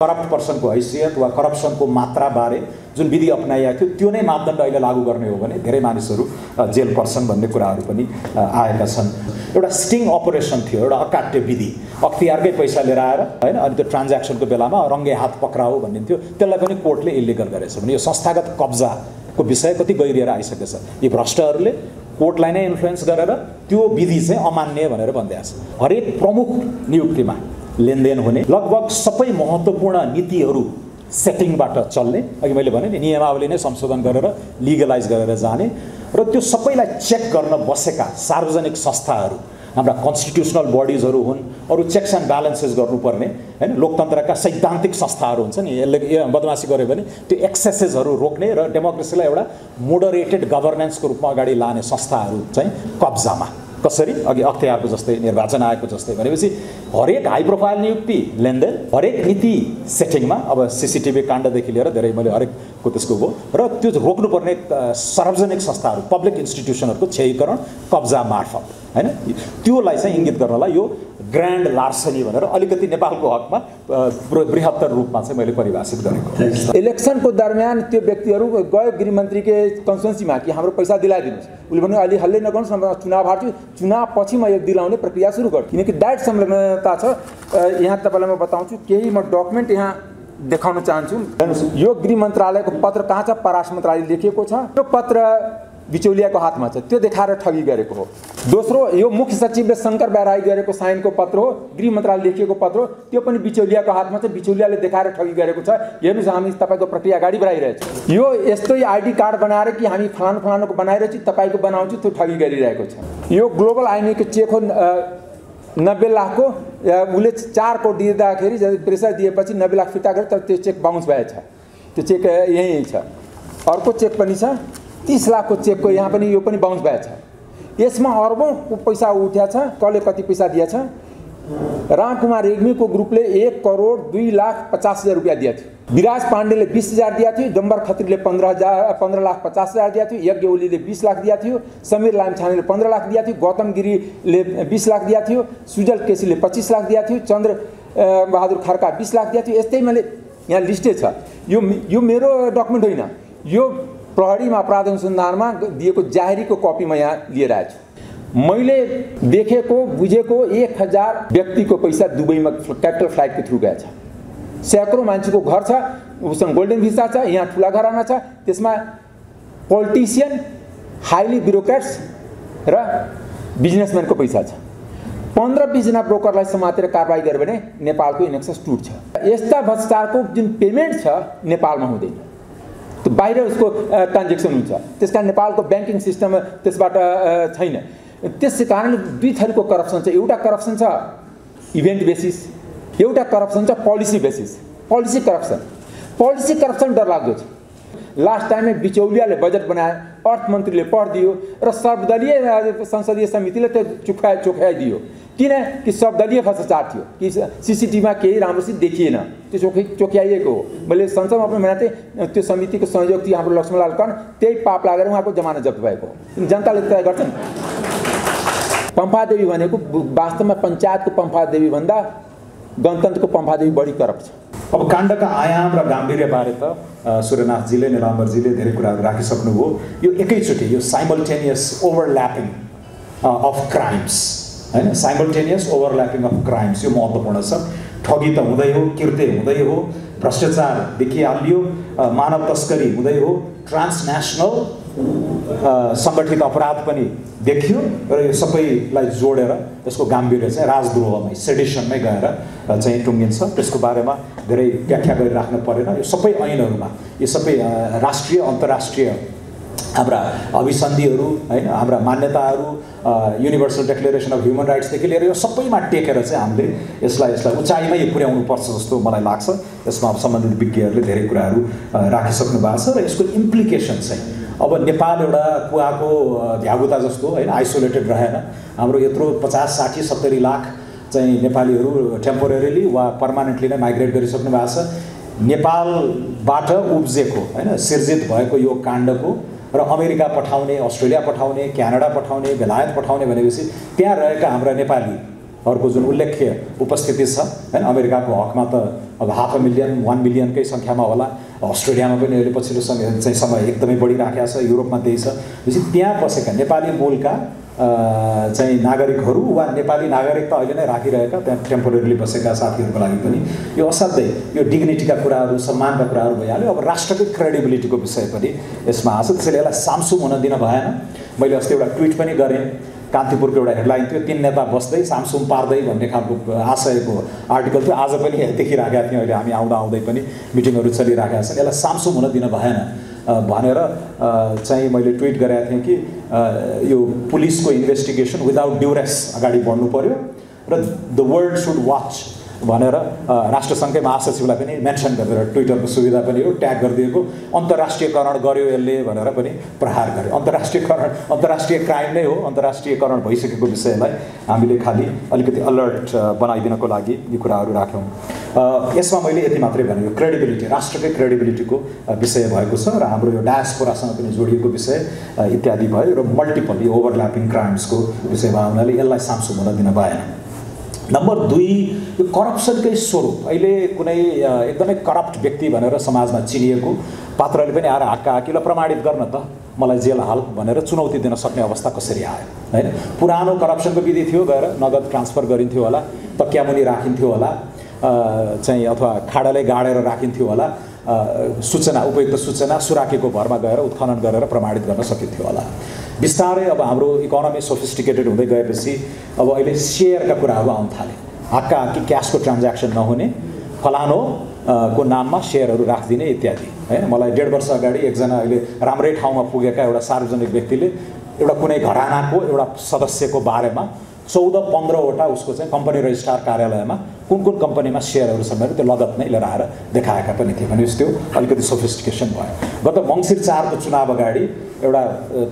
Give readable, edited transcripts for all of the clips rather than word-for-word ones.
Corrupt पर्सनको हैसियत वा करप्सनको मात्रा बारे जुन विधि अपनाइएको थियो त्यो नै मापदण्ड अहिले लागू गर्ने हो भने धेरै मानिसहरू जेल पर्छन् भन्ने कुराहरू पनि आएका छन्। एउटा स्टिङ अपरेसन थियो, एउटा अकाट्य विधि, अख्तियारकै पैसा लिएर आएर हैन अनि त्यो ट्रान्ज्याक्सनको बेलामा रङ्गे हात पक्राउ भनिन्थ्यो, त्यसलाई पनि कोर्टले इलिगल गरेछ भने यो संस्थागत कब्जाको विषय कति गहिरिएर आइसकेछ। यी भ्रष्टहरूले कोर्टलाई नै इन्फ्लुएन्स गरेर त्यो विधि चाहिँ अमान्य भनेर भन्दै आछ। हरेक प्रमुख नियुक्तिमा लेनदेन हुने, लगभग सबै महत्त्वपूर्ण नीतिहरू सेटिङबाट चल्ने, अघि मैले भने नि नियमावली नै संशोधन गरेर लिगलाइज गरेर जाने र त्यो सबैलाई चेक गर्न बसेका सार्वजनिक संस्थाहरू हाम्रा कन्स्टिट्युसनल बडिजहरू हुन्, अरू चेक्स एन्ड ब्यालेन्सेस गर्नुपर्ने हैन लोकतन्त्रका सैद्धान्तिक संस्थाहरू हुन्छ नि, यसले बदमासी गर्यो भने त्यो एक्सेसेसहरू रोक्ने र डेमोक्रेसीलाई एउटा मोडरेटेड गभर्नेन्सको रूपमा अगाडि लाने संस्थाहरू चाहिँ कब्जामा। कसरी? अघि अख्तियारको जस्तै निर्वाचन आयोगको जस्तै भनेपछि हरेक हाई प्रोफाइल नियुक्ति लेनदेन, हरेक नीति सेटिङमा अब सीसीटीभी काण्डदेखि लिएर धेरै मैले हरेकको त्यसको भयो र त्यो रोक्नुपर्ने सार्वजनिक संस्थाहरू पब्लिक इन्स्टिट्युसनहरूको क्षयीकरण कब्जा मार्फत हैन, त्योलाई चाहिँ इङ्गित गर्नलाई यो ग्रान्ड लार्सनी भनेर अलिकति नेपालको हकमा बृहत्तर रूपमा चाहिँ मैले परिभाषित गरेको। इलेक्सनको दरमियान त्यो व्यक्तिहरू गयो गृहमन्त्रीकै कन्स्टिट्युन्सीमा कि हाम्रो पैसा दिलाइदिनुहोस्, उसले भन्यो अहिले हल्लै नगर्नुहोस्, म चुनाव हार्छु, चुनाव पछि म यो दिलाउने प्रक्रिया सुरु गर्छु। किनकि डाइरेक्ट संलग्नता छ। यहाँ तपाईँलाई म बताउँछु, केही म डकुमेन्ट यहाँ देखाउन चाहन्छु। यो गृह मन्त्रालयको पत्र कहाँ छ? परराष्ट्र मन्त्रालयले लेखिएको छ। त्यो पत्र बिचौलियाको हातमा छ, त्यो देखाएर ठगी गरेको हो। दोस्रो, यो मुख्य सचिवले शङ्कर बैरागी गरेको साइनको पत्र हो, गृह मन्त्रालयले लेखिएको पत्र हो, त्यो पनि बिचौलियाको हातमा छ, बिचौलियाले देखाएर ठगी गरेको छ। हेर्नुहोस्, हामी तपाईँको प्रक्रिया अगाडि बढाइरहेछौँ। यो यस्तै आइडी कार्ड बनाएर कि हामी फलानु फलानुको बनाइरहेछु, तपाईँको बनाउँछु, त्यो ठगी गरिरहेको छ। यो ग्लोबल आइमीको चेक हो 90 लाखको, उसले 4 करोड दिँदाखेरि प्रेसर दिएपछि 90 लाख फिर्ता गर्यो, तर त्यो चेक बाउन्स भएछ। त्यो चेक यहीँ छ। अर्को चेक पनि छ 30 लाखको चेकको, यहाँ पनि यो पनि बाउन्स भएछ। यसमा अरबौँ पैसा उठ्या छ। कसले कति पैसा दिएछ? रामकुमार रेग्मीको ग्रुपले 1 करोड 2,50,000 रुपियाँ दिएको थियो। विराज पाण्डेले 20,000 दिएको थियो। डम्बर खत्रीले 15,50,000 दिएको थियो। यज्ञ ओलीले 20 लाख दिएको थियो। समीर लामछानेले 15 लाख दिएको थियो। गौतम गिरीले 20 लाख दिएको थियो। सुजल केसीले 25 लाख दिएको थियो। चन्द्र बहादुर खड्का 20 लाख दिएको थियो। यस्तै मैले यहाँ लिस्टै छ। यो मेरो डकुमेन्ट होइन, यो प्रहरीमा अपराध अनुसन्धानमा दिएको जाहेरीको कपी म यहाँ लिएर आएको छु। मैले देखेको बुझेको 1000 व्यक्तिको पैसा दुबईमा क्यापिटल फ्लाइटको थ्रु गएछ। सैकड़ौँ मान्छेको घर छ, उसँग गोल्डन भिसा छ, यहाँ ठुला घराना छ, त्यसमा पोलिटिसियन, हाइली ब्युरोक्रेट्स र बिजनेसम्यानको पैसा छ। 15-20 जना ब्रोकरलाई समातेर कारबाही गर्यो भने नेपालको इनेक्सस टुट्छ। यस्ता भ्रष्टाचारको जुन पेमेन्ट छ नेपालमा हुँदैन, त्यो बाहिर उसको ट्रान्जेक्सन हुन्छ। त्यसकारण नेपालको ब्याङ्किङ सिस्टम त्यसबाट छैन। त्यसै कारणले दुई थरीको करप्सन छ। एउटा करप्सन छ इभेन्ट बेसिस, एउटा करप्सन छ पोलिसी बेसिस। पोलिसी करप्सन डरलाग्दो छ। लास्ट टाइममै बिचौलियाले बजेट बनायो, अर्थमन्त्रीले पढिदियो र सर्वदलीय संसदीय समितिले त्यो चोख्याइदियो। किन कि सर्वदलीय भ्रष्टाचार थियो कि सीसीटीभीमा केही राम्रोसित देखिएन, त्यो चोख्याइएको हो। मैले संसदमा पनि भनेको थिएँ, त्यो समितिको संयोजक थियो हाम्रो लक्ष्मणलाल कर्ण, त्यही पाप लागेर उहाँको जमानत जफ्त भएको हो। जनताले तय गर्छन्। पम्फादेवी भनेको वास्तवमा पञ्चायतको पम्फादेवी भन्दा गणतन्त्रको पम्फादेवी बढी करप्ट छ। अब काण्डका आयाम र गाम्भीर्यबारे त सूर्यनाथजीले निलाम्बरजीले धेरै कुराहरू राखिसक्नुभयो। यो एकैचोटि यो साइमल्टेनियस ओभरल्यापिङ अफ क्राइम्स हैन, साइमल्टेनियस ओभरल्यापिङ अफ क्राइम्स यो महत्त्वपूर्ण छ। ठगी त हुँदै हो, कृत्य हुँदै हो, भ्रष्टाचार देखिहालियो, मानव तस्करी हुँदै हो, ट्रान्सनेसनल सङ्गठित अपराध पनि देखियो र यो सबैलाई जोडेर यसको गाम्भीर्य चाहिँ राजद्रोहमै सेडिसनमै गएर चाहिँ टुङ्गिन्छ। त्यसको बारेमा धेरै व्याख्या गरिराख्नु परेन। यो सबै ऐनहरूमा, यो सबै राष्ट्रिय अन्तर्राष्ट्रिय हाम्रा अभिसन्धिहरू हैन, हाम्रा मान्यताहरू, युनिभर्सल डिक्लेरेसन अफ ह्युमन राइट्सदेखि लिएर यो सबैमा टेकेर चाहिँ हामीले यसलाई उचाइमै पुर्याउनु पर्छ जस्तो मलाई लाग्छ। यसमा सम्बन्धित विज्ञहरूले धेरै कुराहरू राखिसक्नु भएको छ र यसको इम्प्लिकेसन चाहिँ अब नेपाल एउटा कुवाको झ्यागुता जस्तो हैन, आइसोलेटेड रहेन। हाम्रो यत्रो 50, 60, 70 लाख चाहिँ नेपालीहरू टेम्पोरेरीली वा पर्मानेन्टली नै माइग्रेट गरिसक्नु भएको छ। नेपालबाट उब्जेको हैन, सिर्जित भएको यो काण्डको र अमेरिका पठाउने, अस्ट्रेलिया पठाउने, क्यानाडा पठाउने, बेलायत पठाउने भनेपछि त्यहाँ रहेका हाम्रा नेपाली अर्को जुन उल्लेख्य उपस्थिति छ हैन अमेरिकाको हकमा त अब 500,000 1 मिलियनकै सङ्ख्यामा होला अस्ट्रेलियामा पनि अहिले पछिल्लो समय एकदमै बढिराखेको छ युरोपमा त्यही छ त्यसै त्यहाँ बसेका नेपाली मूलका चाहिँ नागरिकहरू वा नेपाली नागरिक त अहिले नै राखिरहेका त्यहाँ टेम्पोरेरीली बसेका साथीहरूको लागि पनि यो असाध्यै यो डिग्निटीका कुराहरू सम्मानका कुराहरू भइहाल्यो अब राष्ट्रकै क्रेडिबिलिटीको विषय पनि यसमा आछ त्यसैले यसलाई सामसुम हुन दिन भएन मैले अस्ति एउटा ट्विट पनि गरेँ कान्तिपुरको एउटा हेडलाइन थियो 3 नेता बस्दै सामसुम पार्दै भन्ने खालको आशयको आर्टिकल थियो आज पनि देखिराखेका थियौँ अहिले हामी आउँदै पनि मिटिङहरू चलिरहेका छन् यसलाई सामसुम हुन दिन भएन भनेर चाहिँ मैले ट्विट गरेको थिएँ कि यो पुलिसको इन्भेस्टिगेसन विदाउट ड्युरेस अगाडि बढ्नु पर्यो र द वर्ल्ड सुड वाच भनेर राष्ट्रसङ्घकै महासचिवलाई पनि मेन्सन गरेर ट्विटरको सुविधा पनि हो ट्याग गरिदिएको अन्तर्राष्ट्रियकरण गर्यो यसले भनेर पनि प्रहार गर्यो अन्तर्राष्ट्रिय क्राइम नै हो अन्तर्राष्ट्रियकरण भइसकेको विषयलाई हामीले खालि अलिकति अलर्ट बनाइदिनको लागि यी कुराहरू राख्यौँ यसमा मैले यति मात्रै भनेको क्रेडिबिलिटी राष्ट्रकै क्रेडिबिलिटीको विषय भएको छ र हाम्रो यो डायस्पोरासँग पनि जोडिएको विषय इत्यादि भयो र मल्टिपल यो ओभरल्यापिङ क्राइम्सको विषयमा हुनाले यसलाई सामसुम हुन दिन भएन नम्बर 2 यो करप्सनकै स्वरूप अहिले कुनै एकदमै करप्ट व्यक्ति भनेर समाजमा चिनिएको पात्रले पनि आएर हाक्काहाकीलाई प्रमाणित गर्न त मलाई जेल हाल भनेर चुनौती दिन सक्ने अवस्था कसरी आयो हैन पुरानो करप्सनको विधि थियो गएर नगद ट्रान्सफर गरिन्थ्यो होला तक्यामुनि राखिन्थ्यो होला चाहिँ अथवा खाडाले गाडेर राखिन्थ्यो होला सूचना उपयुक्त सूचना सुराकीको भरमा गएर उत्खनन गरेर प्रमाणित गर्न सकिन्थ्यो होला बिस्तारै अब हाम्रो इकोनोमी सोफिस्टिकेटेड हुँदै गएपछि अब अहिले सेयरका कुराहरू आउन थाले हाक्काहाक्की क्यासको ट्रान्ज्याक्सन नहुने फलानो को नाममा सेयरहरू राखिदिने इत्यादि हैन मलाई 1.5 वर्ष अगाडि एकजना अहिले राम्रै ठाउँमा पुगेका एउटा सार्वजनिक व्यक्तिले एउटा कुनै घरानाको एउटा सदस्यको बारेमा 14-15 वटा उसको चाहिँ कम्पनी रजिस्ट्रार कार्यालयमा कुन कम्पनीमा सेयरहरू छन् भनेर त्यो लगत नै लिएर आएर देखाएका पनि थिए भनेपछि त्यो अलिकति सोफिस्टिकेसन भयो गत मङ्सिर 4 को चुनाव अगाडि एउटा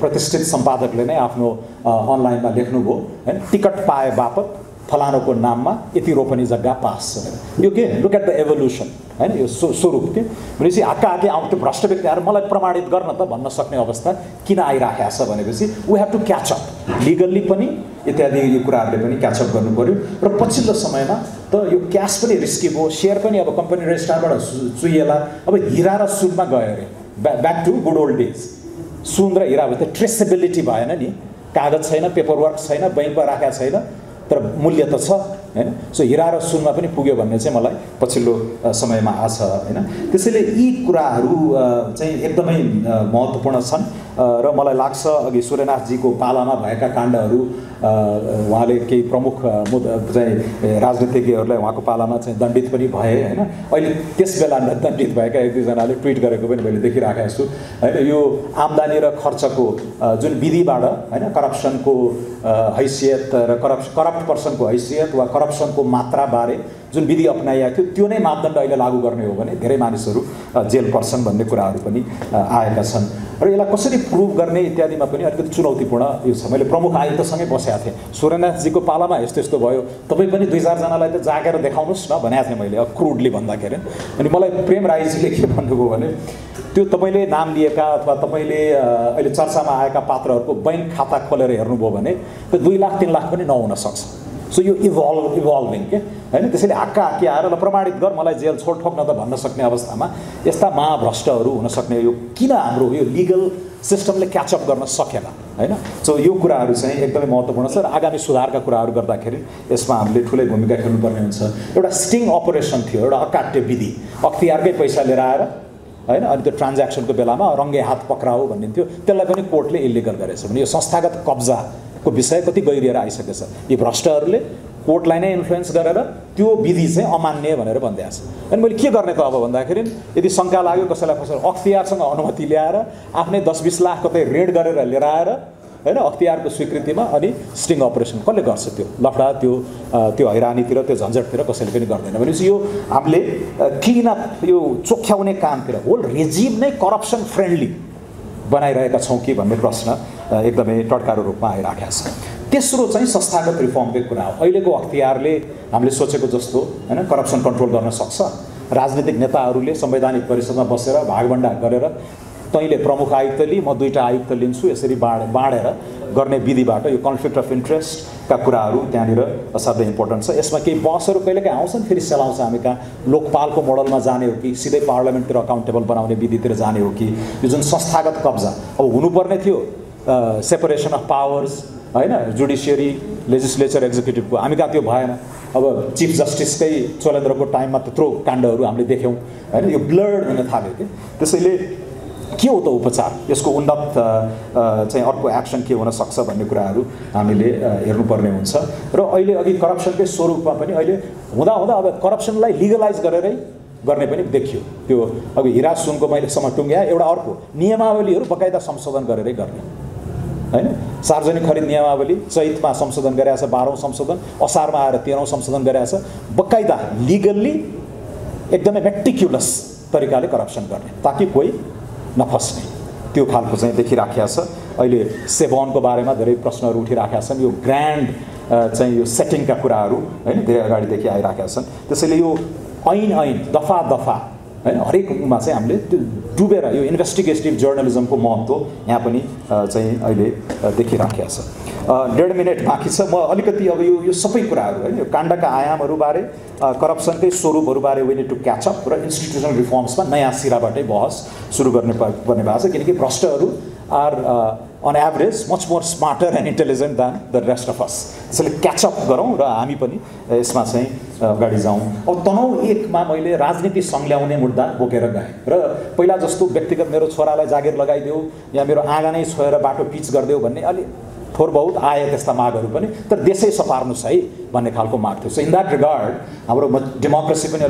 प्रतिष्ठित सम्पादकले नै आफ्नो अनलाइनमा लेख्नुभयो हैन टिकट पाए बापत फलानोको नाममा यति रोपनी जग्गा पास छ यो के लुक एट द एभोल्युसन हैन यो स्वरूप के भनेपछि हाक्काहाकी आउँथ्यो भ्रष्ट व्यक्तिहरू मलाई प्रमाणित गर्न त भन्न सक्ने अवस्था किन आइराखेको छ भनेपछि we have to catch up legally पनि इत्यादि यो कुराहरूले पनि क्याच अप गर्नु पर्यो र पछिल्लो समयमा त यो क्यास पनि रिस्की भयो सेयर पनि अब कम्पनी रजिस्ट्रारबाट चुइएला अब हिरा र सुनमा गयो अरे back to good old days सुन र हिरा भयो त ट्रेसेबिलिटी भएन नि कागज छैन पेपरवर्क छैन बैंकमा राखेको छैन तर मूल्य त छ हैन सो हिरा र सुनमा पनि पुग्यो भन्ने चाहिँ मलाई पछिल्लो समयमा आछ हैन त्यसैले यी कुराहरू चाहिँ एकदमै महत्त्वपूर्ण छन् र मलाई लाग्छ अघि सूर्यनाथजीको पालामा भएका काण्डहरू उहाँले केही प्रमुख चाहिँ राजनीतिज्ञहरूलाई उहाँको पालामा चाहिँ दण्डित पनि भए हैन अहिले त्यस बेला दण्डित भएका 1-2जनाले ट्विट गरेको पनि मैले देखिराखेको छु हैन यो आम्दानी र खर्चको जुन विधिबाट हैन करप्सनको हैसियत र करप्ट पर्सनको हैसियत वा करप्सनको मात्राबारे जुन विधि अपनाइएको थियो त्यो नै मापदण्ड अहिले लागू गर्ने हो भने धेरै मानिसहरू जेल पर्छन् भन्ने कुराहरू पनि आएका छन् र यसलाई कसरी प्रुभ गर्ने इत्यादिमा पनि अलिकति चुनौतीपूर्ण यो छ मैले प्रमुख आयुक्तसँगै बसेको थिएँ सूर्यनाथजीको पालामा यस्तो भयो तपाईँ पनि 2-4 जनालाई त जागेर देखाउनुहोस् न भनेको थिएँ मैले क्रुडली भन्दाखेरि अनि मलाई प्रेम राईजीले के भन्नुभयो भने त्यो तपाईँले नाम लिएका अथवा तपाईँले अहिले चर्चामा आएका पात्रहरूको बैंक खाता खोलेर हेर्नुभयो भने त्यो 2 लाख 3 लाख पनि नहुन सक्छ सो यो इभल्भिङ के हैन त्यसैले हाक्काहाक्की आएर ल प्रमाणित गर मलाई जेल छोड ठोक्न त भन्न सक्ने अवस्थामा यस्ता महाभ्रष्टहरू हुन सक्ने यो किन हाम्रो यो लिगल सिस्टमले क्याचअप गर्न सकेन हैन सो यो कुराहरू चाहिँ एकदमै महत्त्वपूर्ण छ र आगामी सुधारका कुराहरू गर्दाखेरि यसमा हामीले ठुलै भूमिका खेल्नुपर्ने हुन्छ एउटा स्टिङ अपरेसन थियो एउटा अकाट्य विधि अख्तियारकै पैसा लिएर आएर हैन अनि त्यो ट्रान्ज्याक्सनको बेलामा रङ्गे हात पक्राउ भनिन्थ्यो त्यसलाई पनि कोर्टले इलिगल गरेछ भने यो संस्थागत कब्जाको विषय कति गहिरिएर आइसकेछ यी भ्रष्टहरूले कोर्टलाई नै इन्फ्लुएन्स गरेर त्यो विधि चाहिँ अमान्य भनेर भन्दै आछ अनि मैले के गर्ने त अब भन्दाखेरि यदि शङ्का लाग्यो कसैलाई अख्तियारसँग अनुमति ल्याएर आफ्नै 10-20 लाख कतै रेड गरेर लिएर आएर हैन अख्तियारको स्वीकृतिमा अनि स्टिङ अपरेसन कसले गर्छ त्यो लफडा त्यो हैरानीतिर त्यो झन्झटतिर कसैले पनि गर्दैन भनेपछि यो हामीले क्लिन अप यो चोख्याउने कामतिर होल रेजिम नै करप्सन फ्रेन्डली बनाइरहेका छौँ कि भन्ने प्रश्न एकदमै टड्कारो रूपमा आइराखेको छ तेस्रो चाहिँ संस्थागत रिफर्मकै कुरा हो अहिलेको अख्तियारले हामीले सोचेको जस्तो हैन करप्सन कन्ट्रोल गर्न सक्छ राजनीतिक नेताहरूले संवैधानिक परिषदमा बसेर भागभण्डा गरेर तैँले प्रमुख आयुक्त लि म 2टा आयुक्त लिन्छु यसरी बाँडेर गर्ने विधिबाट यो कन्फ्लिक्ट अफ इन्ट्रेस्टका कुराहरू त्यहाँनिर असाध्यै इम्पोर्टेन्ट छ। यसमा केही बहसहरू कहिलेकाहीँ आउँछन्, फेरि सेलाउँछ हामी कहाँ लोकपालको मोडलमा जाने हो कि सिधै पार्लियामेन्टतिर अकाउन्टेबल बनाउने विधितिर जाने हो कि यो जुन संस्थागत कब्जा अब हुनुपर्ने थियो सेपरेसन अफ पावर्स होइन, जुडिसियरी लेजिस्लेचर एक्जिक्युटिभको हामी कहाँ त्यो भएन। अब चिफ जस्टिसकै चोलेन्द्रको टाइममा त्यत्रो काण्डहरू हामीले देख्यौँ होइन, यो ब्लड हुन थाल्यो कि। त्यसैले के हो त उपचार, यसको उन्नत चाहिँ अर्को एक्सन के हुन सक्छ भन्ने कुराहरू हामीले हेर्नुपर्ने हुन्छ। र अहिले अघि करप्सनकै स्वरूपमा पनि अहिले हुँदा अब करप्सनलाई लिगलाइज गरेरै गर्ने पनि देखियो। त्यो अब हिरा सुनको मैले टुङ्ग्याएँ, एउटा अर्को नियमावलीहरू बकाइदा संशोधन गरेरै गर्ने होइन। सार्वजनिक खरिद नियमावली चैतमा संशोधन गरेछ, 12औं संशोधन, असारमा आएर 13औं संशोधन गरेछ, बकाइदा लिगल्ली एकदमै मेटिक्युलस तरिकाले करप्सन गर्ने ताकि कोही नफस्ने त्यो खालको चाहिँ देखिराखेको छ। अहिले सेभनको बारेमा धेरै प्रश्नहरू उठिराखेका छन्, यो ग्रान्ड चाहिँ यो सेटिङका कुराहरू होइन धेरै अगाडिदेखि आइराखेका छन्। त्यसैले यो ऐन दफा होइन हरेकमा चाहिँ हामीले त्यो डुबेर यो इन्भेस्टिगेटिभ जर्नलिजमको महत्त्व यहाँ पनि चाहिँ अहिले देखिराखेको छ। 1.5 मिनट बाँकी छ, म अलिकति अब यो सबै कुराहरू होइन यो काण्डका आयामहरूबारे करप्सनकै स्वरूपहरूबारे we need to catch up र इन्स्टिट्युसनल रिफर्म्समा नयाँ सिराबाटै बहस सुरु पर्ने भएको छ, किनकि भ्रष्टहरू are on average much more smarter and intelligent than the rest of us. त्यसैले क्याचअप गरौँ र हामी पनि यसमा चाहिँ अगाडि जाउँ। अब तनहुँ 1मा मैले राजनीति सङ्ल्याउने मुद्दा बोकेर गएँ र पहिला जस्तो व्यक्तिगत मेरो छोरालाई जागिर लगाइदेऊ या मेरो आँगनै छोएर बाटो पिच गरिदेऊ भन्ने अलि थोर बहुत आए त्यस्ता मागहरू पनि, तर देशै सपार्नुहोस् है भन्ने खालको माग थियो। सो इन द्याट रिगार्ड हाम्रो डेमोक्रेसी पनि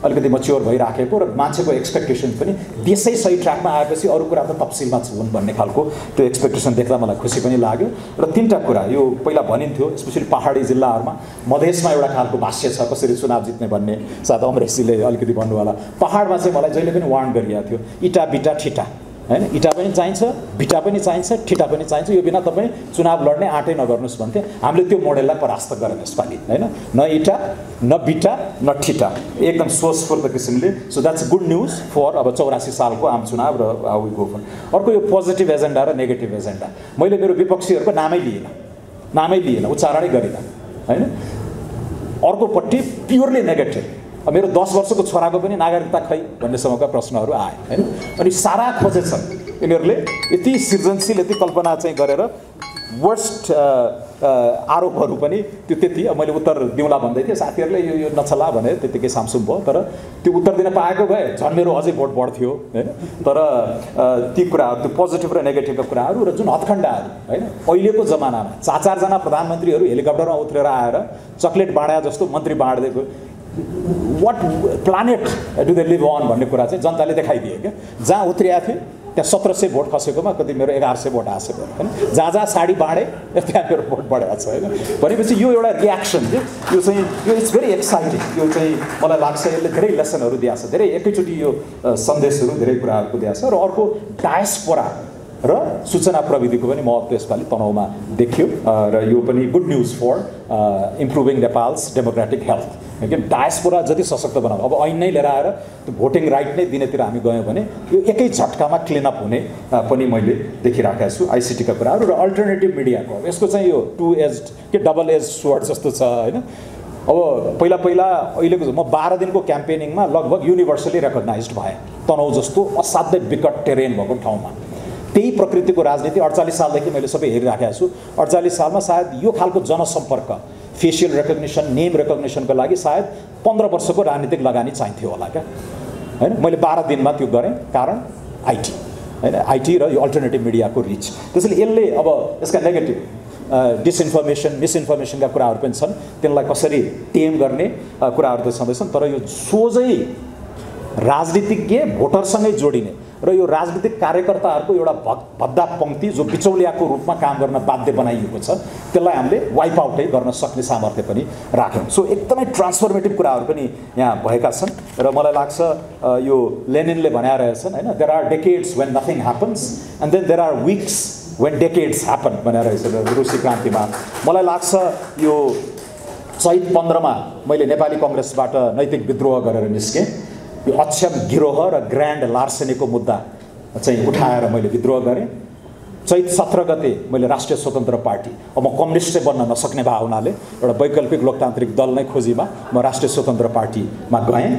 अलिकति मच्योर भइराखेको र मान्छेको एक्सपेक्टेसन पनि देशै सही ट्र्याकमा आएपछि अरू कुरा त तफसिलमा हुन् भन्ने खालको त्यो एक्सपेक्टेसन देख्दा मलाई खुसी पनि लाग्यो। र 3टा कुरा यो पहिला भनिन्थ्यो, स्पेसली पहाडी जिल्लाहरूमा मधेसमा एउटा खालको भाष्य छ कसरी चुनाव जित्ने भन्ने, सायद अमरेशजीले अलिकति भन्नु होला। पहाडमा चाहिँ मलाई जहिले पनि वार्न गरिएको थियो, इटा बिटा ठिटा होइन, इटा पनि चाहिन्छ, बिटा पनि चाहिन्छ, ठिटा पनि चाहिन्छ, यो बिना तपाईँ चुनाव लड्ने आँटै नगर्नुहोस् भन्थे। हामीले त्यो मोडेललाई परास्त गरेन यसपालि होइन, न इटा न बिटा न ठिटा, एकदम सोचफुल किसिमले। So that's good news for अब 84 सालको आम चुनाव र हाउ वी गो फर। अर्को यो पोजिटिभ एजेन्डा र नेगेटिभ एजेन्डा, मैले मेरो विपक्षीहरूको नामै लिएन उच्चारणै गरिनँ होइन। अर्कोपट्टि प्योरली नेगेटिभ, मेरो 10 वर्षको छोराको पनि नागरिकता खै भन्नेसम्मका प्रश्नहरू आए होइन। अनि सारा खोजेछन् यिनीहरूले, यति सृजनशील यति कल्पना चाहिँ गरेर वर्स्ट आरोपहरू पनि त्यति। अब मैले उत्तर दिउँला भन्दै थिएँ, साथीहरूले यो नचला भने त्यतिकै सामसुम भयो, तर त्यो उत्तर दिन पाएको भए झन् मेरो अझै भोट बढ्थ्यो होइन। तर ती कुराहरू, त्यो पोजिटिभ र नेगेटिभका कुराहरू र जुन हत्खण्डाहरू होइन, अहिलेको जमानामा 4-4जना प्रधानमन्त्रीहरू हेलिकप्टरमा उत्रेर आएर चक्लेट बाँडा जस्तो मन्त्री बाँड्दैको what planet do they live on भन्ने कुरा चाहिँ जनताले देखाइदिए क्या। जहाँ उत्रिएको थिएँ त्यहाँ 1700 भोट खसेकोमा कति मेरो 1100 भोट आएको छ होइन। जहाँ साडी बाँडे त्यहाँ मेरो भोट बढेको छ होइन। भनेपछि यो एउटा रियाक्सन थियो, यो चाहिँ यो इट्स भेरी एक्साइटिङ। यो चाहिँ मलाई लाग्छ यसले धेरै लेसनहरू दिएको छ, धेरै एकैचोटि यो सन्देशहरू धेरै कुराहरूको दिएको छ। र अर्को डायस्पोरा र सूचना प्रविधिको पनि महत्त्व यसपालि तनहुँमा देखियो र यो पनि good news for improving Nepal's democratic health. किन डायस्पोरा जति सशक्त बनाऊ, अब ऐन नै लिएर आएर त्यो भोटिङ राइट नै दिनेतिर हामी गयौँ भने यो एकै झट्कामा क्लिनअप हुने पनि मैले देखिराखेको छु। आइसिटीका कुराहरू र अल्टरनेटिभ मिडियाको यसको चाहिँ यो 2 एज्ड के डबल एज स्वord जस्तो छ होइन। अब पहिला अहिलेको म 12 दिनको क्याम्पेनिङमा लगभग युनिभर्सली रेकग्नाइज्ड भएँ तनहुँ जस्तो असाध्यै विकट टेरेन भएको ठाउँमा। त्यही प्रकृतिको राजनीति 48 सालदेखि मैले सबै हेरिराखेको छु। 48 सालमा सायद यो खालको जनसम्पर्क, फेसियल रेकग्निसन, नेम रेकग्निसनको लागि सायद 15 वर्षको राजनीतिक लगानी चाहिन्थ्यो होला क्या होइन। मैले 12 दिनमा त्यो गरेँ, कारण आइटी होइन, आइटी र यो अल्टरनेटिभ मिडियाको रिच। त्यसैले यसले अब यसका नेगेटिभ डिसइन्फर्मेसन मिसइन्फर्मेसनका कुराहरू पनि छन्, त्यसलाई कसरी टेम गर्ने कुराहरू त छँदैछन्। तर यो सोझै राजनीतिज्ञ भोटरसँगै जोडिने र यो राजनीतिक कार्यकर्ताहरूको एउटा भद्दा पङ्क्ति जो बिचौलियाको रूपमा काम गर्न बाध्य बनाइएको छ, त्यसलाई हामीले वाइप आउटै गर्न सक्ने सामर्थ्य पनि राख्यौँ। सो एकदमै ट्रान्सफर्मेटिभ कुराहरू पनि यहाँ भएका छन् र मलाई लाग्छ यो लेनिनले भनेर रहेछन् होइन, there are decades when nothing happens and then there are weeks when decades happen भनेर रहेछ रुसी क्रान्तिमा। मलाई लाग्छ यो चैत 15मा मैले नेपाली कङ्ग्रेसबाट नैतिक विद्रोह गरेर निस्केँ। यो अक्षम गिरोह र ग्रान्ड लार्सेनीको मुद्दा चाहिँ उठाएर मैले विद्रोह गरेँ। चैत 17 गते मैले राष्ट्रिय स्वतन्त्र पार्टी, अब म कम्युनिस्टै बन्न नसक्ने भावनाले एउटा वैकल्पिक लोकतान्त्रिक दल नै खोजीमा म राष्ट्रिय स्वतन्त्र पार्टीमा गएँ।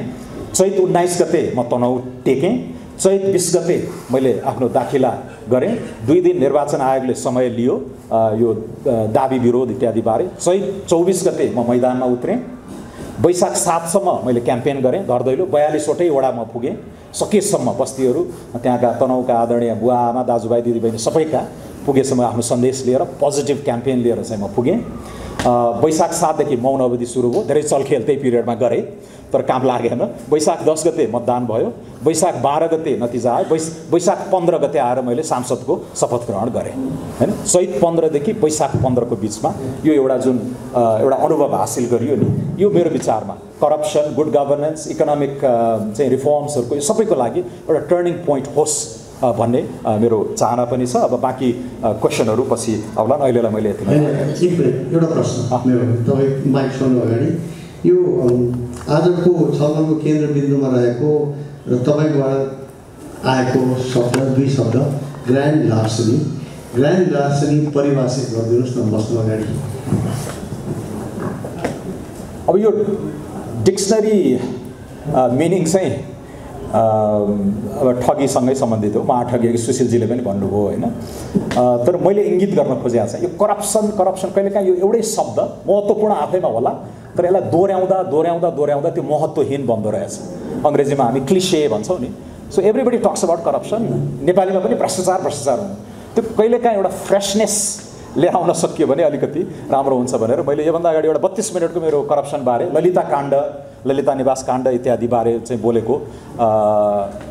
चैत 19 गते म तनहुँ टेकेँ। चैत 20 गते मैले आफ्नो दाखिला गरेँ। 2 दिन निर्वाचन आयोगले समय लियो यो दाबी विरोध इत्यादि बारे। चैत 24 गते म मैदानमा उत्रेँ। वैशाख 7 सम्म मैले क्याम्पेन गरेँ। घर दैलो 42वटै वडामा पुगेँ। सकेसम्म बस्तीहरू त्यहाँका तनहुँका आदरणीय बुवा आमा दाजुभाइ दिदीबहिनी सबैका पुगेसम्म आफ्नो सन्देश लिएर पोजिटिभ क्याम्पेन लिएर चाहिँ म पुगेँ। वैशाख 7 देखि मौन अवधि सुरु भयो। धेरै चलखेल त्यही पिरियडमा गरेँ तर काम लागेन। वैशाख 10 गते मतदान भयो। वैशाख 12 गते नतिजा आयो। वैशाख 15 गते आएर मैले सांसदको शपथ ग्रहण गरेँ हैन। चैत 15 देखि वैशाख 15 को बिचमा यो एउटा जुन एउटा अनुभव हासिल गरियो नि, यो मेरो विचारमा करप्सन, गुड गभर्नेन्स, इकोनोमिक चाहिँ रिफर्म्सहरुको यो सबैको लागि एउटा टर्निङ पोइन्ट होस् भन्ने मेरो चाहना पनि छ। अब बाँकी क्वेसनहरु पछि आउलान्। अहिलेलाई मैले यति एउटा प्रश्न मेरो तपाई माइक सुन्नु अगाडि यो आजको छलफलको केन्द्रबिन्दुमा रहेको र तपाईबाट आएको शब्द 2 शब्द ग्रान्ड लार्सनी परिभाषित गरिदिनुस् न बस्नु अगाडि। अब यो डिक्सनरी मिनिङ चाहिँ अब ठगीसँगै सम्बन्धित हो। महाठगी सुशीलजीले पनि भन्नुभयो हैन। तर मैले इंगित गर्न खोजेको छ यो करप्सन कहिलेकाहीँ यो एउटै शब्द महत्त्वपूर्ण आफैमा होला तर यसलाई दोहोर्याउँदा त्यो महत्त्वहीन बन्दो रहेछ। अंग्रेजीमा हामी क्लिशे भन्छौं नि। So everybody talks about corruption. नेपालीमा पनि भ्रष्टाचार हुनु त्यो कहिलेकाहीँ एउटा फ्रेशनेस ल्याउन सकियो भने अलिकति राम्रो हुन्छ भनेर मैले योभन्दा अगाडि एउटा 32 मिनेटको मेरो करप्सन बारे, ललिता निवास काण्ड इत्यादि बारे चाहिँ बोलेको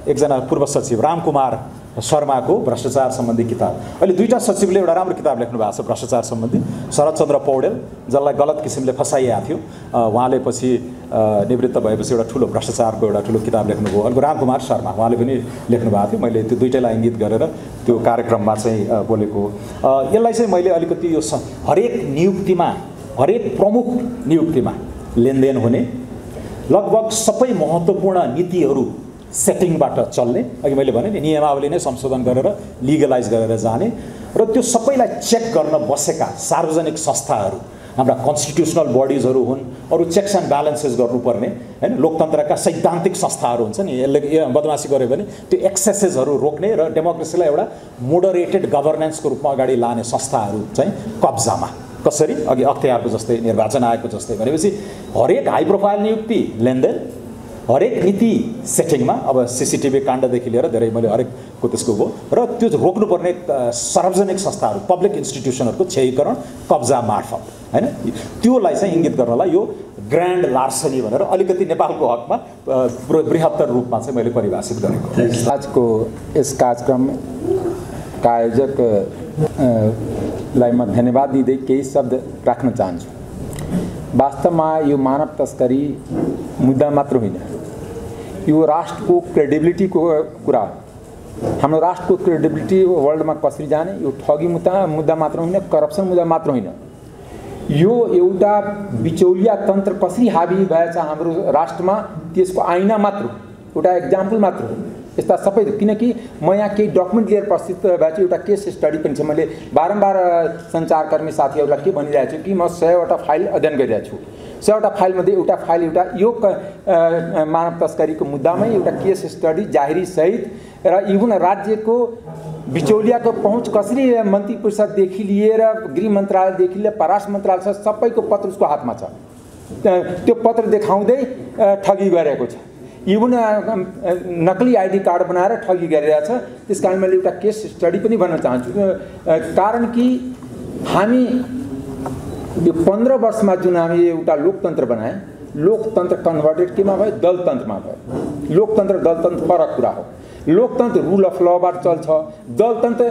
एकजना पूर्व सचिव रामकुमार शर्माको भ्रष्टाचार सम्बन्धी किताब। अहिले 2टा सचिवले एउटा राम्रो किताब लेख्नु भएको छ भ्रष्टाचार सम्बन्धी। शरदचन्द्र पौडेल जसलाई गलत किसिमले फसाइएको थियो, उहाँले पछि निवृत्त भएपछि एउटा ठुलो भ्रष्टाचारको एउटा ठुलो किताब लेख्नुभयो। अर्को रामकुमार शर्मा उहाँले पनि लेख्नु भएको थियो। मैले त्यो दुईटैलाई इंगित गरेर त्यो कार्यक्रममा चाहिँ बोलेको। यसलाई चाहिँ मैले अलिकति यो हरेक नियुक्तिमा, हरेक प्रमुख नियुक्तिमा लेनदेन हुने, लगभग सबै महत्त्वपूर्ण नीतिहरू सेटिङबाट चल्ने, अघि मैले भने नि नियमावली नै संशोधन गरेर लिगलाइज गरेर जाने र त्यो सबैलाई चेक गर्न बसेका सार्वजनिक संस्थाहरू हाम्रा कन्स्टिट्युसनल बडिजहरू हुन्। अरु चेक्स एन्ड ब्यालेन्सेस गर्नुपर्ने हैन लोकतन्त्रका सैद्धान्तिक संस्थाहरू हुन्छ नि। यसले बदमासी गर्यो भने त्यो एक्सेसेसहरू रोक्ने र डेमोक्रेसीलाई एउटा मोडरेटेड गभर्नेन्सको रूपमा अगाडि लाने संस्थाहरू चाहिँ कब्जामा। कसरी? अघि अख्तियारको जस्तै, निर्वाचन आयोगको जस्तै भनेपछि हरेक हाई प्रोफाइल नियुक्ति लेनदेन, हरेक नीति सेटिङमा अब सीसीटीभी काण्डदेखि लिएर धेरै मैले हरेकको त्यसको भयो र त्यो रोक्नुपर्ने सार्वजनिक संस्थाहरू, पब्लिक इन्स्टिट्युसनहरूको क्षयीकरण कब्जा मार्फत हैन। त्योलाई चाहिँ इंगित गर्नलाई यो ग्रान्ड लार्सनी भनेर अलिकति नेपालको हकमा बृहत्तर रूपमा चाहिँ मैले परिभाषित गरेको। आजको यस कार्यक्रम का आयोजक लाई म धन्यवाद दिँदै केही शब्द राख्न चाहन्छु। वास्तवमा यो मानव तस्करी मुद्दा मात्र होइन, यो राष्ट्रको क्रेडिबिलिटीको कुरा हो। हाम्रो राष्ट्रको क्रेडिबिलिटी वर्ल्डमा कसरी जाने, यो ठगी मुद्दा मात्र होइन, करप्सन मुद्दा मात्र होइन, यो एउटा बिचौलिया तन्त्र कसरी हावी भएछ हाम्रो राष्ट्रमा त्यसको आइना मात्र, एउटा एक्जाम्पल मात्र हो। यस्ता सबै किनकि म यहाँ केही डकुमेन्ट लिएर प्रस्तुत भएको एउटा केस स्टडी पनि छ। मैले बारम्बार सञ्चारकर्मी साथीहरूलाई के भनिरहेको छु कि म 100वटा फाइल अध्ययन गरिरहेको छु। 100वटा फाइलमध्ये एउटा फाइल एउटा यो मानव तस्करीको मुद्दामै एउटा केस स्टडी जाहेरी सहित र इभन राज्यको बिचौलियाको पहुँच कसरी मन्त्री परिषददेखि लिएर गृह मन्त्रालयदेखि लिएर परराष्ट्र मन्त्रालय सबैको पत्र उसको हातमा छ। त्यो पत्र देखाउँदै ठगी गरेको छ। इभन नकली आइडी कार्ड बनाएर ठगी गरिरहेछ। त्यसकारण मैले एउटा केस स्टडी पनि भन्न चाहन्छु। कारण कि हामी यो 15 वर्षमा जुन हामी एउटा लोकतन्त्र बनाए, लोकतन्त्र कन्भर्टेड केमा भयो? दलतन्त्रमा भयो। लोकतन्त्र दलतन्त्र फरक कुरा हो। लोकतन्त्र रुल अफ लबाट चल्छ, दलतन्त्र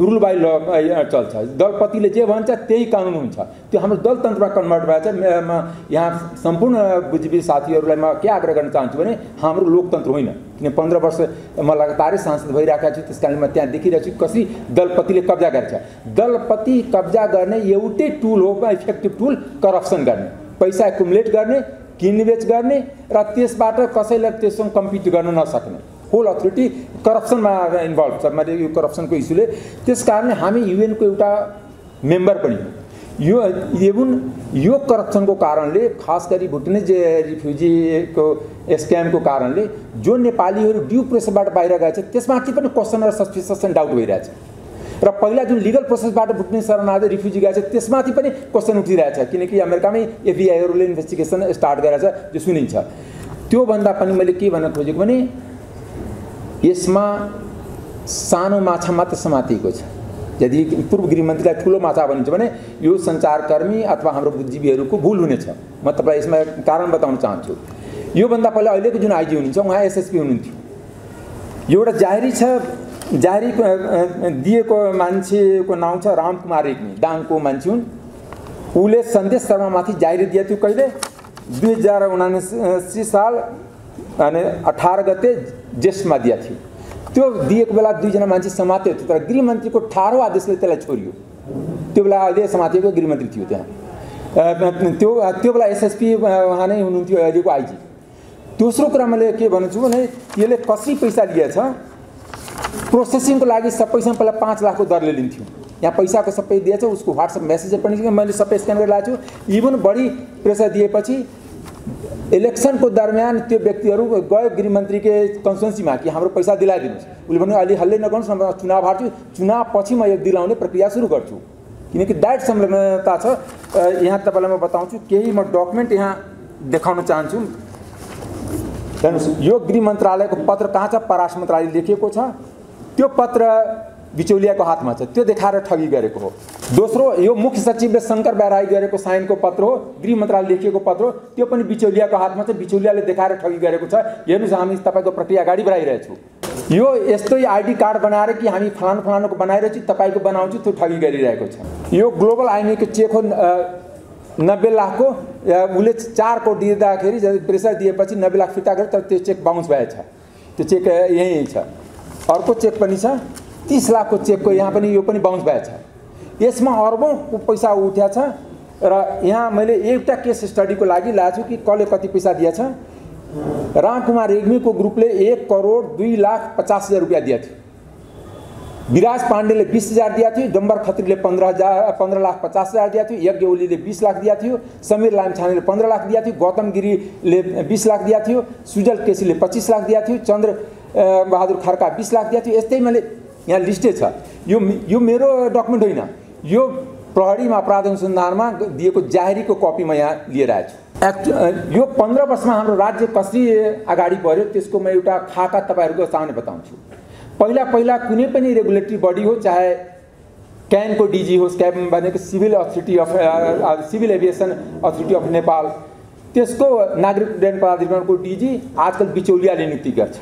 रुल बाई ल चल्छ। दलपतिले जे भन्छ त्यही कानुन हुन्छ। त्यो हाम्रो दलतन्त्रमा कन्भर्ट भएछ। म यहाँ सम्पूर्ण बुद्धिजीवी साथीहरूलाई म के आग्रह गर्न चाहन्छु भने हाम्रो लोकतन्त्र होइन। किन 15 वर्ष म लगातारै सांसद भइरहेको छु, त्यसकारण म त्यहाँ देखिरहेको छु कसरी दलपतिले कब्जा गर्छ। दलपति कब्जा गर्ने एउटै टुल हो, इफेक्टिभ टुल, करप्सन गर्ने, पैसा एकुमुलेट गर्ने, किनबेच गर्ने र त्यसबाट कसैलाई त्यससँग कम्पिट गर्न नसक्ने। होल अथोरिटी करप्सनमा इन्भल्भ छ। मैले यो करप्सनको इस्युले त्यस कारणले हामी युएनको एउटा मेम्बर पनि हो। यो करप्सनको कारणले खास गरी भुटानी रिफ्युजीको स्क्यामको कारणले जो नेपालीहरू ड्यू प्रोसेसबाट बाहिर गएछ त्यसमाथि पनि क्वेसन र सस्पिसन डाउट भइरहेछ र पहिला जुन लिगल प्रोसेसबाट भुटानी शरणार्थी रिफ्युजी गएछ त्यसमाथि पनि क्वेसन उठिरहेछ किनकि अमेरिकामै एफबिआईहरूले इन्भेस्टिगेसन स्टार्ट गरेछ जो सुनिन्छ। त्यो भन्दा पनि मैले के भन्न खोजेको भने यसमा सानो माछा मात्र समातिएको छ। यदि पूर्व गृहमन्त्रीलाई ठुलो माछा भनिन्छ भने यो सञ्चारकर्मी अथवा हाम्रो बुद्धिजीवीहरूको भुल हुनेछ। म तपाईँलाई यसमा कारण बताउन चाहन्छु। योभन्दा पहिला अहिलेको जुन आइजी हुनुहुन्छ उहाँ एसएसपी हुनुहुन्थ्यो। एउटा जाहेरी छ, जाहेरी दिएको मान्छेको नाउँ छ रामकुमार रेग्मी, दाङको मान्छे हुन्। उसले सन्देश शर्मामाथि जाहेरी दिएको थियो कहिले 2079 साल अनि 18 गते जेष्ठमा दिएको थियो। त्यो दिएको बेला दुईजना मान्छे समातेको थियो तर गृहमन्त्रीको 18औं आदेशले त्यसलाई छोडियो। त्यो बेला अहिले समातेको गृहमन्त्री थियो त्यहाँ। त्यो बेला एसएसपी उहाँ नै हुनुहुन्थ्यो अहिलेको आइजी। दोस्रो कुरा मैले के भन्छु भने यसले कसरी पैसा लिएछ प्रोसेसिङको लागि सबैसँग पहिला 5 लाखको दरले लिन्थ्यो। यहाँ पैसाको सबै दिएछ, उसको व्हाट्सएप मेसेज पनि मैले सबै स्क्यान गरेर ल्याएको छु। इभन बढी प्रेसर दिएपछि इलेक्सनको दरमियान त्यो व्यक्तिहरू गयो गृहमन्त्रीकै कन्स्टिट्युन्सीमा कि हाम्रो पैसा दिलाइदिनुहोस्। उसले भन्यो अलि हल्लै नगर्नुहोस्, म चुनाव हार्छु, चुनाव पछि म यो दिलाउने प्रक्रिया सुरु गर्छु किनकि डाइरेक्ट संलग्नता छ। यहाँ तपाईँलाई म बताउँछु केही म डकुमेन्ट यहाँ देखाउन चाहन्छु। हेर्नुहोस् यो गृह मन्त्रालयको पत्र कहाँ छ? परराष्ट्र मन्त्रालयले लेखेको छ। त्यो पत्र बिचौलियाको हातमा छ, त्यो देखाएर ठगी गरेको हो। दोस्रो यो मुख्य सचिवले शङ्कर बेराई गरेको साइनको पत्र हो, गृह मन्त्रालयले लेखेको पत्र हो, त्यो पनि बिचौलियाको हातमा छ। बिचौलियाले देखाएर ठगी गरेको छ। हेर्नुहोस् हामी तपाईँको प्रक्रिया अगाडि बढाइरहेछौँ। यो यस्तै आइडी कार्ड बनाएर कि हामी फलानु फलानुको बनाइरहेछु तपाईँको बनाउँछु त्यो ठगी गरिरहेको छ। यो ग्लोबल आइमीको चेक हो 90 लाखको। उसले 4 करोड दिँदाखेरि प्रेसर दिएपछि 90 लाख फिर्ता गर्यो तर त्यो चेक बााउन्स भएछ। त्यो चेक यहीँ छ। अर्को चेक पनि छ 30 लाखको चेकको, यहाँ पनि यो पनि बााउन्स भएछ। यसमा अरबौँको पैसा उठ्या छ र यहाँ मैले एउटा केस स्टडीको लागि ल्याएको छु कि कसले कति पैसा दिएछ। रामकुमार रेग्मीको ग्रुपले 1 करोड 2,50,000 रुपियाँ दिएको थियो। विराज पाण्डेले 20,000 दिएको थियो। डम्बर खत्रीले 15,50,000 दिएको थियो। यज्ञ ओलीले 20 लाख दिएको थियो। समीर लामछानेले 15 लाख दिएको थियो। गौतम गिरीले 20 लाख दिएको थियो। सुजल केसीले 25 लाख दिएको थियो। चन्द्र बहादुर खड्का 20 लाख दिएको थियो। यस्तै मैले यहाँ लिस्टे छ। यो मेरो डकुमेन्ट होइन, यो प्रहरीमा अपराध अनुसन्धानमा दिएको जाहेरीको कपी म यहाँ लिएर आएको छु। यो 15 वर्षमा हाम्रो राज्य कसरी अगाडि बढ्यो त्यसको म एउटा खाका तपाईँहरूको सामने बताउँछु। पहिला कुनै पनि रेगुलेटरी बडी हो, चाहे क्यानको डिजी होस्, क्याब भनेको civil aviation authority of Nepal, त्यसको नागरिक उड्डयन प्राधिकरणको डिजी आजकल बिचौलियाले नियुक्ति गर्छ,